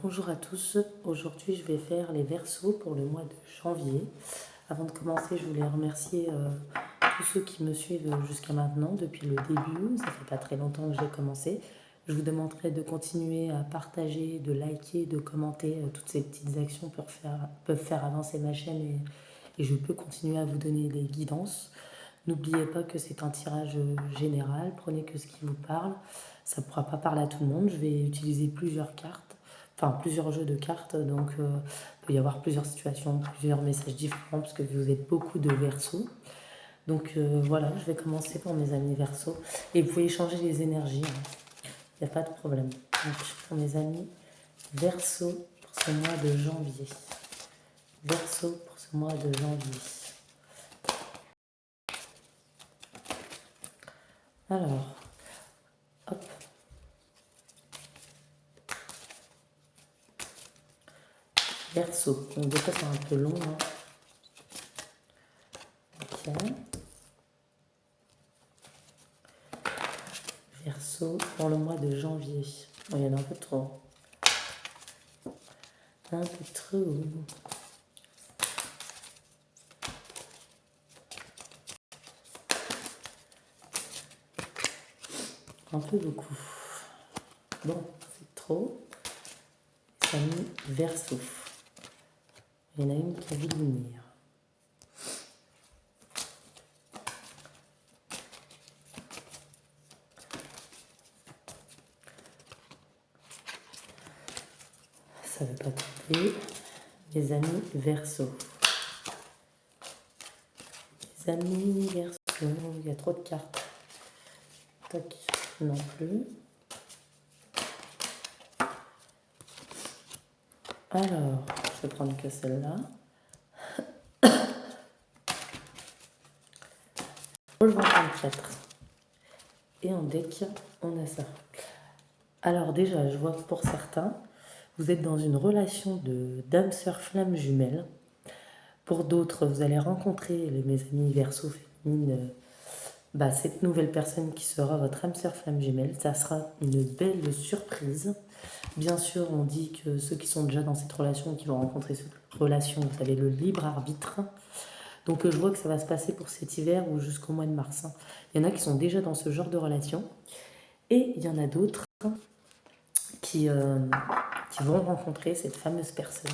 Bonjour à tous, aujourd'hui je vais faire les Verseaux pour le mois de janvier. Avant de commencer, je voulais remercier tous ceux qui me suivent jusqu'à maintenant, depuis le début. Ça fait pas très longtemps que j'ai commencé. Je vous demanderai de continuer à partager, de liker, de commenter. Toutes ces petites actions peuvent faire avancer ma chaîne et je peux continuer à vous donner des guidances. N'oubliez pas que c'est un tirage général, prenez que ce qui vous parle. Ça ne pourra pas parler à tout le monde. Je vais utiliser plusieurs cartes, enfin plusieurs jeux de cartes, donc il peut y avoir plusieurs situations, plusieurs messages différents, parce que vous êtes beaucoup de Verseaux. Donc voilà, je vais commencer pour mes amis Verseaux. Et vous pouvez changer les énergies, il n'y a pas de problème. Donc pour mes amis Verseaux pour ce mois de janvier. Verseaux pour ce mois de janvier. Alors, hop. Verseau. Donc des fois c'est un peu long. Hein. Ok. Verseau pour le mois de janvier. Oh, il y en a un peu trop. Un peu trop. Un peu beaucoup. Bon, c'est trop. Ça a mis Verseau. Il y en a une qui a vu venir. Ça ne veut pas tomber. Les amis Verseau. Les amis Verseau. Il y a trop de cartes. Tac, non plus. Alors, je vais prendre que celle-là. Roll 24. Et en deck, on a ça. Alors déjà, je vois que pour certains, vous êtes dans une relation de d'âme sœur flamme jumelle. Pour d'autres, vous allez rencontrer, mes amis Verseau féminines, cette nouvelle personne qui sera votre âme sœur flamme jumelle. Ça sera une belle surprise. Bien sûr, on dit que ceux qui sont déjà dans cette relation, qui vont rencontrer cette relation, vous avez le libre arbitre. Donc je vois que ça va se passer pour cet hiver ou jusqu'au mois de mars. Il y en a qui sont déjà dans ce genre de relation. Et il y en a d'autres qui vont rencontrer cette fameuse personne.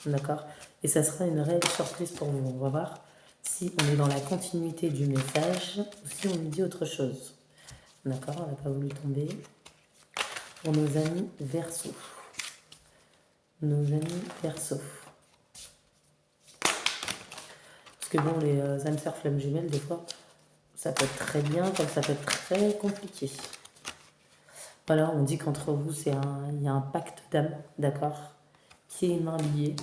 D'accord? Et ça sera une réelle surprise pour vous. On va voir si on est dans la continuité du message ou si on nous dit autre chose. D'accord? On n'a pas voulu tomber. Pour nos amis Verseau. Nos amis Verseau. Parce que bon, les âmes sœurs flammes jumelles, des fois, ça peut être très bien, comme ça peut être très compliqué. Voilà, on dit qu'entre vous, il y a un pacte d'âme, d'accord, qui est main liée.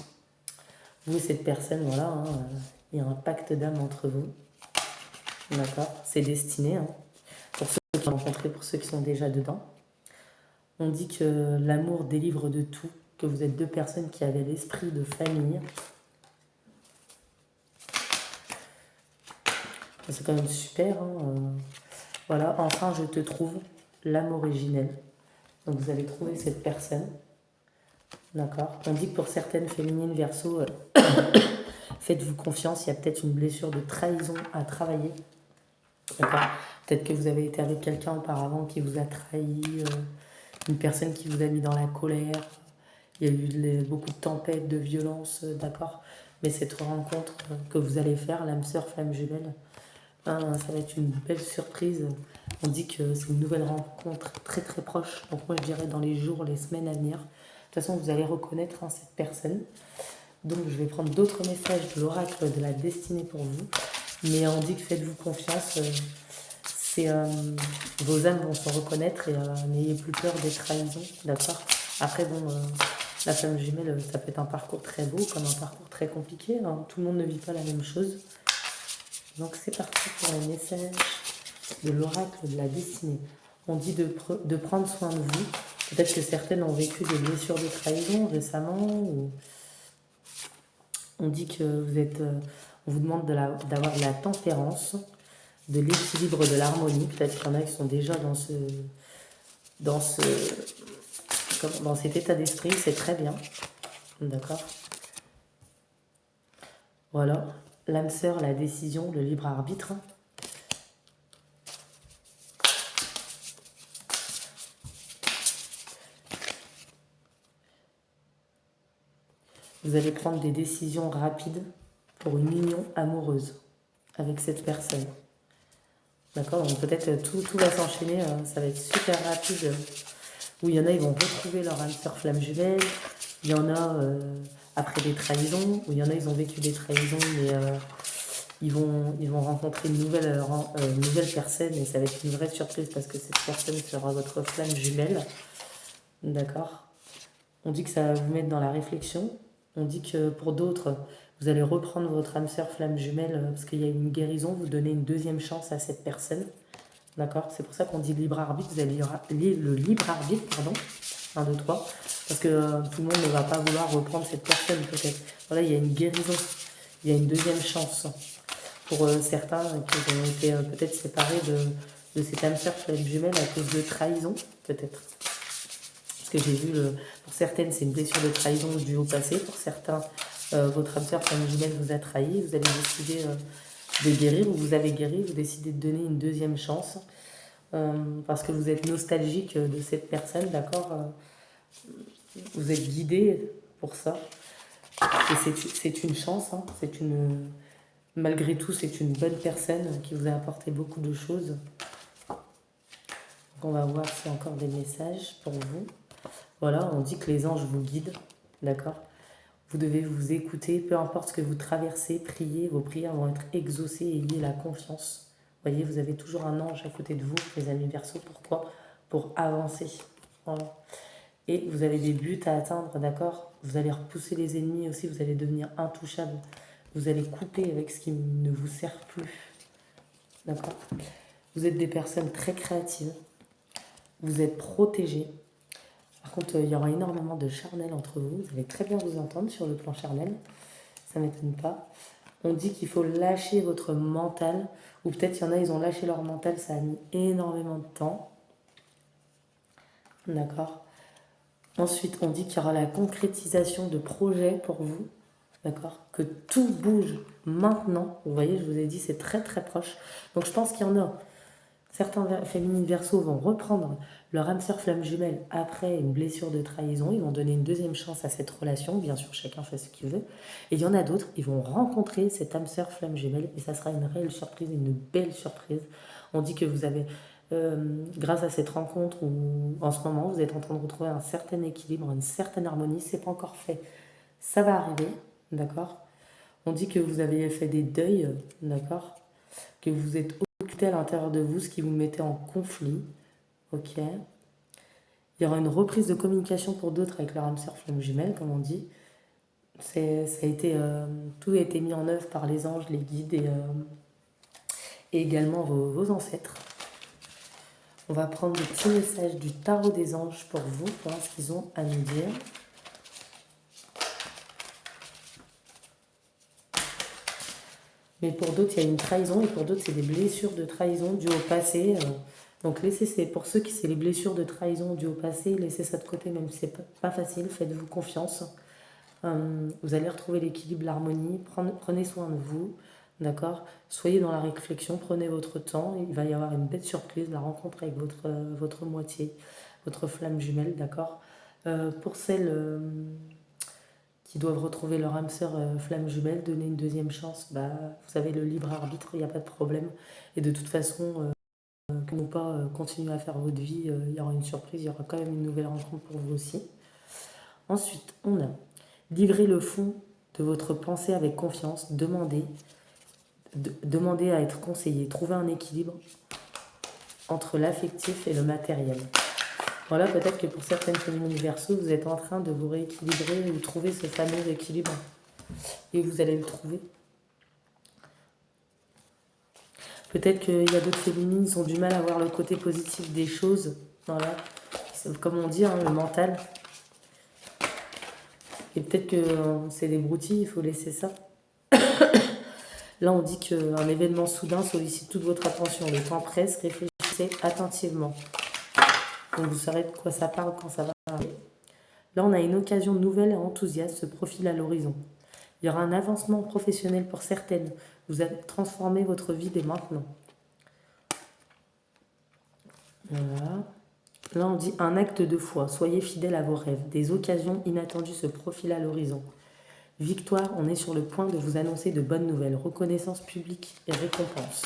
Vous et cette personne, voilà, hein, il y a un pacte d'âme entre vous. D'accord, c'est destiné, hein, pour ceux qui ont rencontré, pour ceux qui sont déjà dedans. On dit que l'amour délivre de tout, que vous êtes deux personnes qui avaient l'esprit de famille. C'est quand même super. Hein, voilà, enfin je te trouve l'âme originelle. Donc vous allez trouver cette personne. D'accord. On dit que pour certaines féminines Verseau, faites-vous confiance, il y a peut-être une blessure de trahison à travailler. D'accord. Peut-être que vous avez été avec quelqu'un auparavant qui vous a trahi, une personne qui vous a mis dans la colère. Il y a eu beaucoup de tempêtes, de violences, d'accord. Mais cette rencontre que vous allez faire, l'âme sœur, flamme jumelle, ça va être une belle surprise. On dit que c'est une nouvelle rencontre très très proche. Donc moi je dirais dans les jours, les semaines à venir. De toute façon, vous allez reconnaître cette personne. Donc je vais prendre d'autres messages de l'oracle de la destinée pour vous. Mais on dit que faites-vous confiance. Vos âmes vont se reconnaître et n'ayez plus peur des trahisons. D'accord. Après, bon, la flamme jumelle, ça peut être un parcours très beau comme un parcours très compliqué. Hein. Tout le monde ne vit pas la même chose. Donc c'est parti pour les messages de l'oracle de la destinée. On dit de prendre soin de vous. Peut-être que certaines ont vécu des blessures de trahison récemment. Ou on dit que on vous demande d'avoir de la tempérance, de l'équilibre, de l'harmonie. Peut-être qu'il y en a qui sont déjà dans dans cet état d'esprit, c'est très bien. D'accord? Voilà. L'âme sœur, la décision, le libre arbitre. Vous allez prendre des décisions rapides pour une union amoureuse avec cette personne. D'accord? Donc peut-être tout va s'enchaîner, ça va être super rapide. Où il y en a, ils vont retrouver leur âme sœur flamme jumelle. Il y en a après des trahisons. Où il y en a, ils ont vécu des trahisons, mais ils vont rencontrer une nouvelle personne. Et ça va être une vraie surprise parce que cette personne sera votre flamme jumelle. D'accord? On dit que ça va vous mettre dans la réflexion. On dit que pour d'autres, vous allez reprendre votre âme sœur flamme jumelle parce qu'il y a une guérison, vous donnez une deuxième chance à cette personne. D'accord? C'est pour ça qu'on dit libre arbitre, vous avez le libre arbitre, pardon, 1, 2, 3, parce que tout le monde ne va pas vouloir reprendre cette personne peut-être. Voilà, il y a une guérison, il y a une deuxième chance. Pour certains qui ont été peut-être séparés de cette âme sœur flamme jumelle à cause de trahison, peut-être. Parce que j'ai vu, pour certaines, c'est une blessure de trahison due au passé. Pour certains, votre âme sœur flamme jumelle vous a trahi. Vous avez décidé de guérir, ou vous avez guéri, vous décidez de donner une deuxième chance. Parce que vous êtes nostalgique de cette personne, d'accord? Vous êtes guidé pour ça. Et c'est une chance, hein. Malgré tout, c'est une bonne personne qui vous a apporté beaucoup de choses. Donc on va voir s'il y a encore des messages pour vous. Voilà, on dit que les anges vous guident, d'accord? Vous devez vous écouter, peu importe ce que vous traversez, priez, vos prières vont être exaucées et ayez la confiance. Vous voyez, vous avez toujours un ange à côté de vous, les amis Verseaux. Pourquoi? Pour avancer. Voilà. Et vous avez des buts à atteindre, d'accord? Vous allez repousser les ennemis aussi, vous allez devenir intouchable. Vous allez couper avec ce qui ne vous sert plus. D'accord? Vous êtes des personnes très créatives. Vous êtes protégés. Par contre, il y aura énormément de charnel entre vous. Vous allez très bien vous entendre sur le plan charnel. Ça ne m'étonne pas. On dit qu'il faut lâcher votre mental. Ou peut-être il y en a, ils ont lâché leur mental. Ça a mis énormément de temps. D'accord? Ensuite, on dit qu'il y aura la concrétisation de projets pour vous. D'accord? Que tout bouge maintenant. Vous voyez, je vous ai dit, c'est très très proche. Donc je pense qu'il y en a. Certains féminines Verseaux vont reprendre leur âme sœur flamme jumelle après une blessure de trahison. Ils vont donner une deuxième chance à cette relation. Bien sûr, chacun fait ce qu'il veut. Et il y en a d'autres, ils vont rencontrer cette âme sœur flamme jumelle. Et ça sera une réelle surprise, une belle surprise. On dit que vous avez, grâce à cette rencontre, ou en ce moment, vous êtes en train de retrouver un certain équilibre, une certaine harmonie. C'est pas encore fait. Ça va arriver, d'accord? On dit que vous avez fait des deuils, d'accord? Que vous êtes occulté à l'intérieur de vous, ce qui vous mettait en conflit. Ok. Il y aura une reprise de communication pour d'autres avec leur âme sœur flamme jumelle, comme on dit. Tout a été mis en œuvre par les anges, les guides et également vos ancêtres. On va prendre des petits messages du tarot des anges pour vous, pour voir ce qu'ils ont à nous dire. Mais pour d'autres, il y a une trahison, et pour d'autres, c'est des blessures de trahison dues au passé. Donc pour ceux qui c'est les blessures de trahison dues au passé, laissez ça de côté, même si c'est pas facile, faites-vous confiance. Vous allez retrouver l'équilibre, l'harmonie, prenez soin de vous, d'accord? Soyez dans la réflexion, prenez votre temps, il va y avoir une belle surprise, la rencontre avec votre moitié, votre flamme jumelle, d'accord? Pour celles qui doivent retrouver leur âme sœur flamme jumelle, donner une deuxième chance, bah, vous avez le libre arbitre, il n'y a pas de problème. Et de toute façon, ou pas, continuer à faire votre vie, il y aura une surprise, il y aura quand même une nouvelle rencontre pour vous aussi. Ensuite, on a livré le fond de votre pensée avec confiance, demandez à être conseillé, trouver un équilibre entre l'affectif et le matériel. Voilà, peut-être que pour certaines féminines Verseaux, vous êtes en train de vous rééquilibrer ou trouver ce fameux équilibre. Et vous allez le trouver. Peut-être qu'il y a d'autres féminines qui ont du mal à voir le côté positif des choses. Voilà. Comme on dit, hein, le mental. Et peut-être que c'est des broutilles, il faut laisser ça. Là, on dit qu'un événement soudain sollicite toute votre attention. Le temps presse, réfléchissez attentivement. Donc vous saurez de quoi ça parle quand ça va arriver. Là, on a une occasion nouvelle et enthousiaste se profile à l'horizon. Il y aura un avancement professionnel pour certaines. Vous allez transformer votre vie dès maintenant. Voilà. Là, on dit un acte de foi. Soyez fidèles à vos rêves. Des occasions inattendues se profilent à l'horizon. Victoire, on est sur le point de vous annoncer de bonnes nouvelles. Reconnaissance publique et récompense.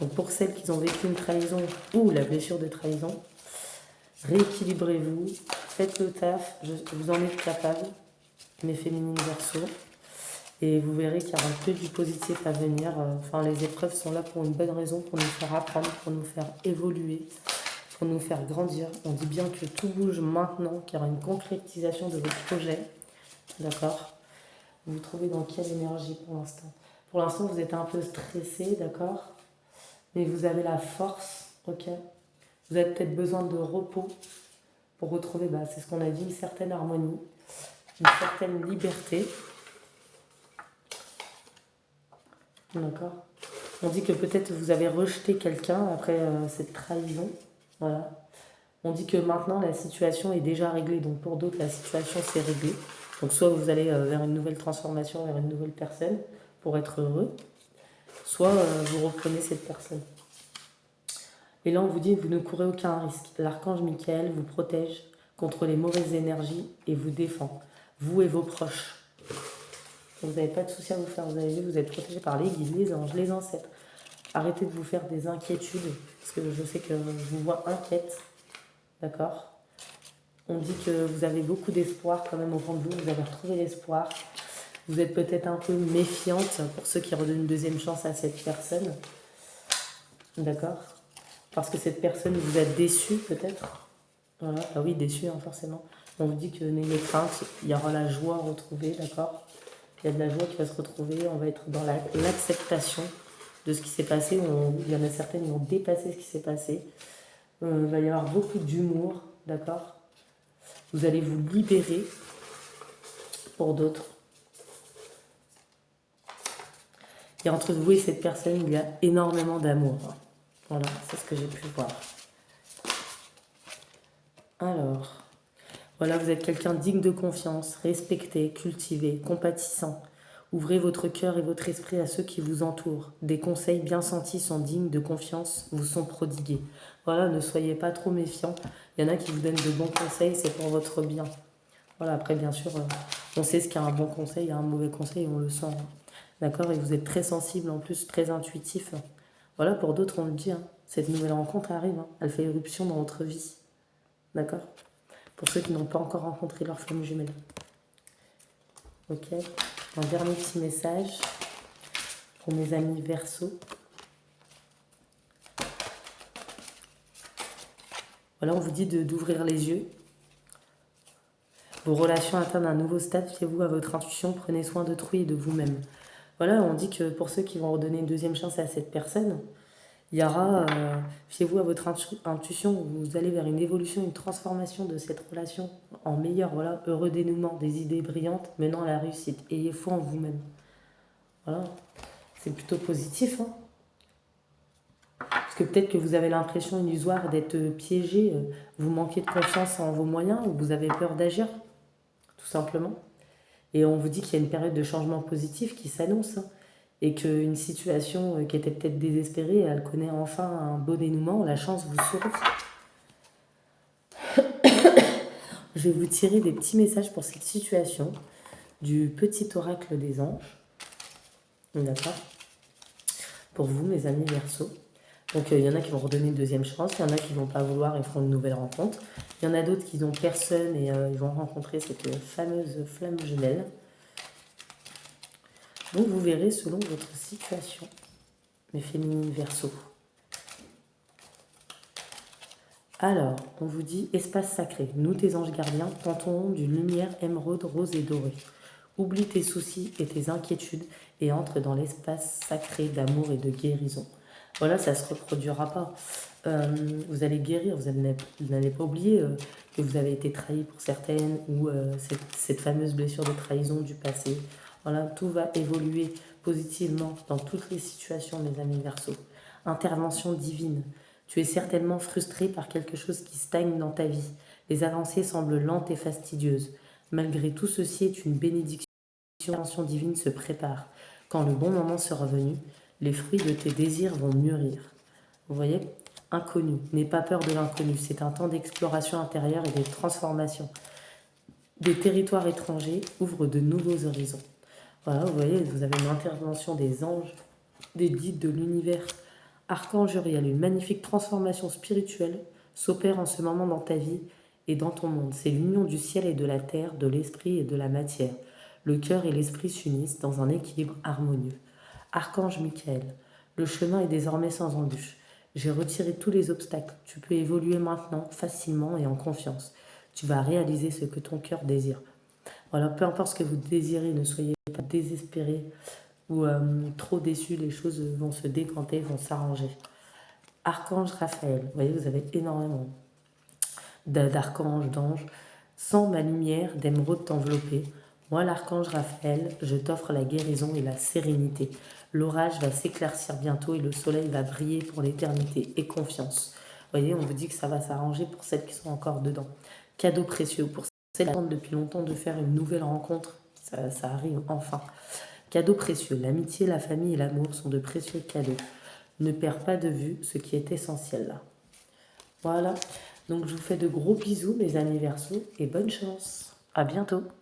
Donc pour celles qui ont vécu une trahison ou la blessure de trahison, rééquilibrez-vous, faites le taf, vous en êtes capable, mes féminines Verseaux. Et vous verrez qu'il y aura que du positif à venir. Enfin, les épreuves sont là pour une bonne raison, pour nous faire apprendre, pour nous faire évoluer, pour nous faire grandir. On dit bien que tout bouge maintenant, qu'il y aura une concrétisation de votre projet. D'accord? Vous vous trouvez dans quelle énergie pour l'instant? Pour l'instant, vous êtes un peu stressé, d'accord? Mais vous avez la force, ok? Vous avez peut-être besoin de repos pour retrouver, c'est ce qu'on a dit, une certaine harmonie, une certaine liberté. D'accord. On dit que peut-être vous avez rejeté quelqu'un après cette trahison. Voilà. On dit que maintenant la situation est déjà réglée. Donc pour d'autres, la situation s'est réglée. Donc soit vous allez vers une nouvelle transformation, vers une nouvelle personne pour être heureux, soit vous reprenez cette personne. Et là, on vous dit que vous ne courez aucun risque. L'archange Michael vous protège contre les mauvaises énergies et vous défend. Vous et vos proches. Vous n'avez pas de soucis à vous faire. Vous avez vu, vous êtes protégés par les guides, les anges, les ancêtres. Arrêtez de vous faire des inquiétudes, parce que je sais que je vous vois inquiète. D'accord? On dit que vous avez beaucoup d'espoir quand même au fond de vous. Vous avez retrouvé l'espoir. Vous êtes peut-être un peu méfiante pour ceux qui redonnent une deuxième chance à cette personne. D'accord? Parce que cette personne vous a déçu peut-être. Voilà. Ah oui, déçu forcément. On vous dit que n'ayez crainte, il y aura la joie retrouvée, d'accord? Il y a de la joie qui va se retrouver, on va être dans l'acceptation de ce qui s'est passé. Il y en a certaines qui ont dépassé ce qui s'est passé. Il va y avoir beaucoup d'humour, d'accord? Vous allez vous libérer pour d'autres. Et entre vous et cette personne, il y a énormément d'amour. Voilà, c'est ce que j'ai pu voir. Alors, voilà, vous êtes quelqu'un digne de confiance, respecté, cultivé, compatissant. Ouvrez votre cœur et votre esprit à ceux qui vous entourent. Des conseils bien sentis sont dignes de confiance, vous sont prodigués. Voilà, ne soyez pas trop méfiants. Il y en a qui vous donnent de bons conseils, c'est pour votre bien. Voilà, après, bien sûr, on sait ce qu'il y a un bon conseil, il y a un mauvais conseil, on le sent. D'accord? Et vous êtes très sensible, en plus, très intuitif. Voilà, pour d'autres, on le dit, cette nouvelle rencontre arrive, elle fait éruption dans votre vie. D'accord? Pour ceux qui n'ont pas encore rencontré leur flamme jumelle. Ok? Un dernier petit message pour mes amis Verseaux. Voilà, on vous dit d'ouvrir les yeux. Vos relations atteignent un nouveau stade, fiez-vous à votre intuition, prenez soin d'autrui et de vous-même. Voilà, on dit que pour ceux qui vont redonner une deuxième chance à cette personne, il y aura, fiez-vous à votre intuition, vous allez vers une évolution, une transformation de cette relation en meilleur, voilà, heureux dénouement, des idées brillantes menant à la réussite. Ayez foi en vous-même. Voilà, c'est plutôt positif. Parce que peut-être que vous avez l'impression illusoire d'être piégé, vous manquez de confiance en vos moyens ou vous avez peur d'agir, tout simplement. Et on vous dit qu'il y a une période de changement positif qui s'annonce et qu'une situation qui était peut-être désespérée, elle connaît enfin un beau dénouement, la chance vous sourit. Je vais vous tirer des petits messages pour cette situation du petit oracle des anges. D'accord? Pour vous, mes amis Verseaux. Donc, il y en a qui vont redonner une deuxième chance, il y en a qui ne vont pas vouloir et feront une nouvelle rencontre. Il y en a d'autres qui n'ont personne et ils vont rencontrer cette fameuse flamme jumelle. Donc, vous verrez selon votre situation, mes féminines Verseaux. Alors, on vous dit espace sacré. Nous, tes anges gardiens, plantons d'une lumière émeraude, rose et dorée. Oublie tes soucis et tes inquiétudes et entre dans l'espace sacré d'amour et de guérison. Voilà, ça ne se reproduira pas. Vous allez guérir, vous n'allez pas oublier que vous avez été trahi pour certaines ou cette fameuse blessure de trahison du passé. Voilà, tout va évoluer positivement dans toutes les situations, mes amis Verseaux. Intervention divine. Tu es certainement frustré par quelque chose qui stagne dans ta vie. Les avancées semblent lentes et fastidieuses. Malgré tout ceci est une bénédiction. L'intervention divine se prépare. Quand le bon moment sera venu, les fruits de tes désirs vont mûrir. Vous voyez? Inconnu. N'aie pas peur de l'inconnu. C'est un temps d'exploration intérieure et de transformation. Des territoires étrangers ouvrent de nouveaux horizons. Voilà, vous voyez, vous avez une intervention des anges, des guides de l'univers. Archange Uriel, une magnifique transformation spirituelle s'opère en ce moment dans ta vie et dans ton monde. C'est l'union du ciel et de la terre, de l'esprit et de la matière. Le cœur et l'esprit s'unissent dans un équilibre harmonieux. Archange Michael, le chemin est désormais sans embûche. J'ai retiré tous les obstacles. Tu peux évoluer maintenant, facilement et en confiance. Tu vas réaliser ce que ton cœur désire. Voilà, peu importe ce que vous désirez, ne soyez pas désespérés ou trop déçus, les choses vont se décanter, vont s'arranger. Archange Raphaël, vous voyez, vous avez énormément d'archanges, d'anges. Sans ma lumière d'émeraude t'envelopper, moi l'archange Raphaël, je t'offre la guérison et la sérénité. L'orage va s'éclaircir bientôt et le soleil va briller pour l'éternité. Et confiance. Vous voyez, on vous dit que ça va s'arranger pour celles qui sont encore dedans. Cadeau précieux pour celles qui attendent depuis longtemps de faire une nouvelle rencontre. Ça arrive enfin. Cadeau précieux. L'amitié, la famille et l'amour sont de précieux cadeaux. Ne perds pas de vue ce qui est essentiel là. Voilà. Donc je vous fais de gros bisous mes anniversaires et bonne chance. À bientôt.